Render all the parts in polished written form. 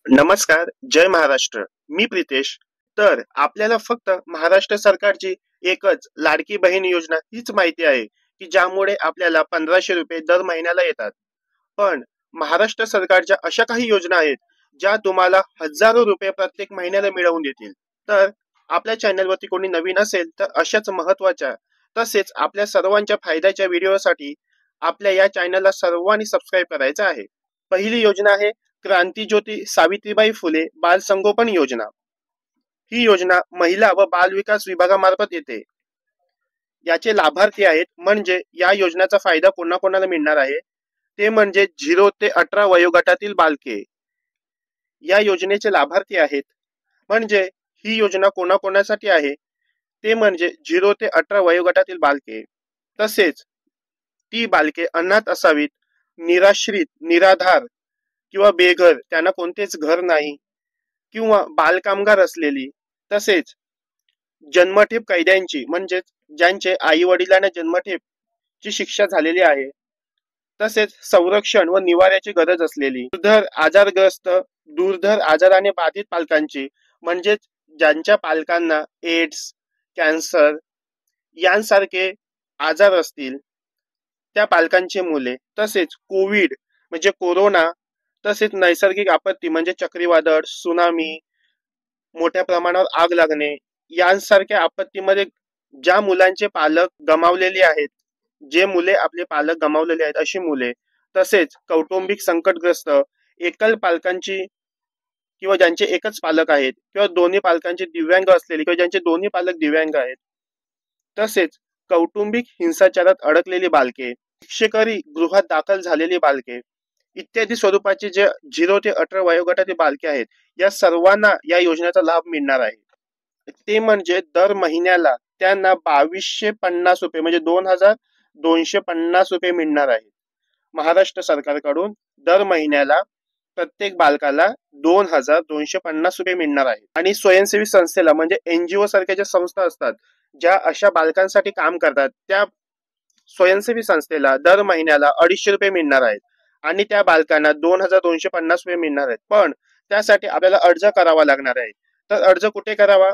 नमस्कार, जय महाराष्ट्र. मी प्रितेश. तर आपल्याला फक्त महाराष्ट्र सरकारची एकच लाडकी बहीण योजना हीच माहिती आहे, की ज्यामुळे आपल्याला 1500 रुपये दर महिन्याला येतात. पण महाराष्ट्र सरकारच्या अशा काही योजना आहेत, ज्या तुम्हाला हजारो रुपये प्रत्येक महिन्याला मिळवून देतील. तर आपल्या चॅनलवरती कोणी नवीन असेल तर अशाच महत्त्वाच्या तसेच आपल्या सर्वांच्या फायद्याच्या व्हिडिओसाठी आपल्या या चॅनलला सर्वांनी सबस्क्राईब करायचं आहे. पहिली योजना आहे क्रांतीज्योती सावित्रीबाई फुले बाल संगोपन योजना. ही योजना महिला व बाल विकास विभागामार्फत येते. याचे लाभार्थी आहेत म्हणजे या योजनेचा फायदा कोणाकोणाला मिळणार आहे ते म्हणजे 0 ते 18 वयोगटातील बालके या योजनेचे लाभार्थी आहेत. म्हणजे ही योजना कोणाकोणासाठी आहे ते म्हणजे 0 ते 18 वयोगटातील बालके. तसेच ती बालके अनाथ असावीत, निराश्रित, निराधार किंवा बेघर, त्यांना कोणतेच घर नाही, किंवा बालकामगार असलेली, तसेच जन्मठेप कैद्यांची म्हणजेच ज्यांचे आई वडिलांना जन्मठेपची शिक्षा झालेली आहे, तसेच संरक्षण व निवाऱ्याची गरज असलेली, दुर्धर आजाराने बाधित पालकांची म्हणजेच ज्यांच्या पालकांना एड्स, कॅन्सर यांसारखे आजार असतील त्या पालकांची मुले, तसेच कोविड म्हणजे कोरोना, तसेच नैसर्गिक आपत्ती म्हणजे चक्रीवादळ, सुनामी, मोठ्या प्रमाणावर आग लागणे यांसारख्या आपत्तीमध्ये ज्या मुलांचे पालक गमावलेले आहेत, जे मुले आपले पालक गमावलेले आहेत अशी मुले, तसेच कौटुंबिक संकटग्रस्त एकल पालकांची किंवा ज्यांचे एकच पालक आहेत किंवा दोन्ही पालकांचे दिव्यांग असलेले किंवा ज्यांचे दोन्ही पालक दिव्यांग आहेत, तसेच कौटुंबिक हिंसाचारात अडकलेली बालके, शिक्षकरी गृहात दाखल झालेली बालके इत्यादी स्वरूपाचे जे 0 ते 18 वयोगटातील बालके आहेत, या सर्वांना या योजनेचा लाभ मिळणार आहे. ते म्हणजे दर महिन्याला त्यांना 2250 रुपये म्हणजे 2250 रुपये मिळणार आहेत महाराष्ट्र सरकारकडून. दर महिन्याला प्रत्येक बालकाला 2250 रुपये मिळणार आहेत. आणि स्वयंसेवी संस्थेला म्हणजे NGO सारख्या ज्या संस्था असतात ज्या अशा बालकांसाठी काम करतात, त्या स्वयंसेवी संस्थेला दर महिन्याला 250 रुपये मिळणार आहेत आणि त्या बालकांना 2250 रुपये मिळणार आहेत. पण त्यासाठी आपल्याला अर्ज करावा लागणार आहे. तर अर्ज कुठे करावा,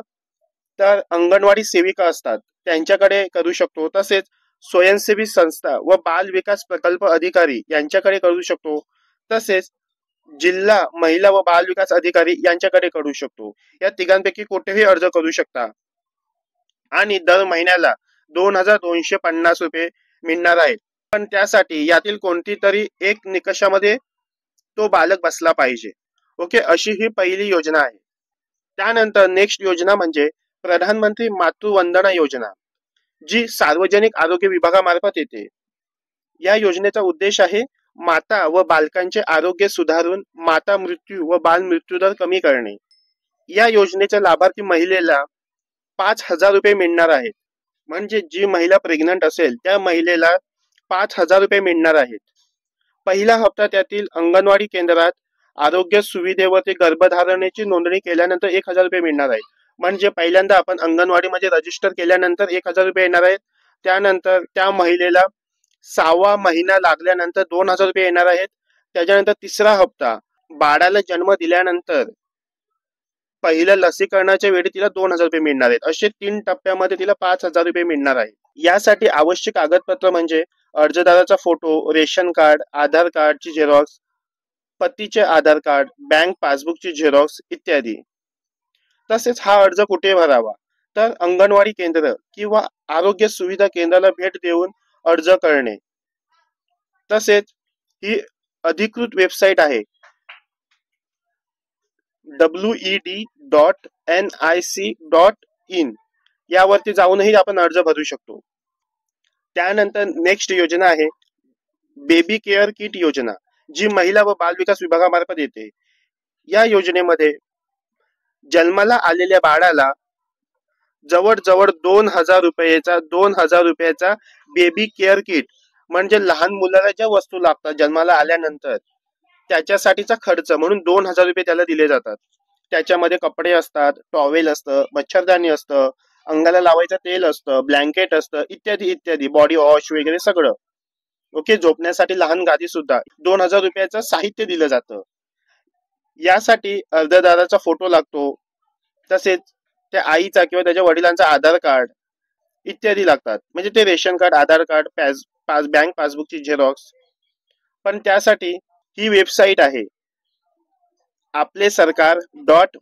तर अंगणवाडी सेविका असतात त्यांच्याकडे करू शकतो, तसेच स्वयंसेवी संस्था व बाल विकास प्रकल्प अधिकारी यांच्याकडे करू शकतो, तसेच जिल्हा महिला व बाल विकास अधिकारी यांच्याकडे करू शकतो. या तिघांपैकी कुठेही अर्ज करू शकता आणि दर महिन्याला 2250 रुपये मिळणार आहेत. पण त्यासाठी यातील कोणती तरी एक निकषामध्ये तो बालक बसला पाहिजे. ओके, अशी ही पहिली योजना आहे. त्यानंतर नेक्स्ट योजना म्हणजे प्रधानमंत्री मातृवंदना योजना, जी सार्वजनिक आरोग्य विभागामार्फत येते. या योजनेचा उद्देश आहे माता व बालकांचे आरोग्य सुधारून माता मृत्यू व बाल मृत्यूदर कमी करणे. या योजनेच्या लाभार्थी महिलेला 5000 रुपये मिळणार आहेत. म्हणजे जी महिला प्रेग्नंट असेल त्या महिलेला 5000 रुपये मिळणार आहेत. पहिला हप्ता त्यातील अंगणवाडी केंद्रात आरोग्य सुविधेवरती गर्भधारणेची नोंदणी केल्यानंतर 1000 रुपये मिळणार आहेत. म्हणजे पहिल्यांदा आपण अंगणवाडीमध्ये रजिस्टर केल्यानंतर 1000 रुपये येणार आहेत. त्यानंतर त्या महिलेला 6वा महिना लागल्यानंतर 2000 रुपये येणार आहेत. त्याच्यानंतर तिसरा हप्ता बाळाला जन्म दिल्यानंतर पहिल्या लसीकरणाच्या वेळी तिला 2000 रुपये मिळणार आहेत. असे 3 टप्प्यामध्ये तिला 5000 रुपये मिळणार आहेत. यासाठी आवश्यक कागदपत्र म्हणजे अर्जदाराचा फोटो, रेशन कार्ड, आधार कार्डची झेरॉक्स, पतीचे आधार कार्ड, बँक पासबुकची झेरॉक्स इत्यादी. तसेच हा अर्ज कुठे भरावा, तर अंगणवाडी केंद्र किंवा आरोग्य सुविधा केंद्राला भेट देऊन अर्ज करणे. तसेच ही अधिकृत वेबसाईट आहे wed.nic.in, यावरती जाऊनही आपण अर्ज भरू शकतो. त्यानंतर नेक्स्ट योजना आहे बेबी केअर किट योजना, जी महिला व बाल विकास विभागामार्फत येते. या योजनेमध्ये जन्माला आलेल्या बाळाला जवळजवळ 2000 रुपयाचा बेबी केअर किट म्हणजे लहान मुलाला ज्या वस्तू लागतात जन्माला आल्यानंतर त्याच्यासाठीचा खर्च म्हणून 2000 रुपये त्याला दिले जातात. त्याच्यामध्ये कपडे असतात, टॉवेल असतं, मच्छरदाणी असतं, अंगाला लावायचं तेल असतं, ब्लँकेट असतं इत्यादी इत्यादी, बॉडी वॉश वगैरे सगळं. ओके, झोपण्यासाठी लहान गादी सुद्धा. 2000 रुपयाचं साहित्य दिलं जातं. यासाठी अर्जदाराचा फोटो लागतो, तसेच त्या आईचा किंवा त्याच्या वडिलांचा आधार कार्ड इत्यादी लागतात. म्हणजे ते रेशन कार्ड, आधार कार्ड, बँक पासबुकची झेरॉक्स. पण त्यासाठी ही वेबसाईट आहे, आपले सरकार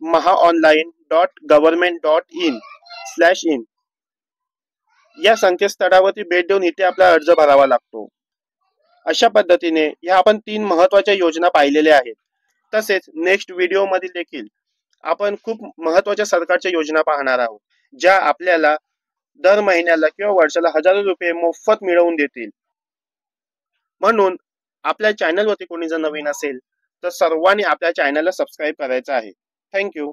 .महाऑनलाईन.गव्हर्नमेंट.in/in. या संकेतस्थळावरती भेट देऊन इथे आपला अर्ज भरावा लागतो. अशा पद्धतीने ह्या आपण 3 महत्त्वाच्या योजना पाहिलेल्या आहेत. तसेच नेक्स्ट व्हिडिओ मध्ये देखील आपण खूप महत्त्वाच्या सरकारच्या योजना पाहणार आहोत, ज्या आपल्याला दर महिन्याला किंवा वर्षाला हजारो रुपये मोफत मिळवून देतील. म्हणून आपल्या चॅनलवरती कोणी जर नवीन असेल तर सर्वांनी आपल्या चॅनलला सबस्क्राईब करायचं आहे. थँक्यू.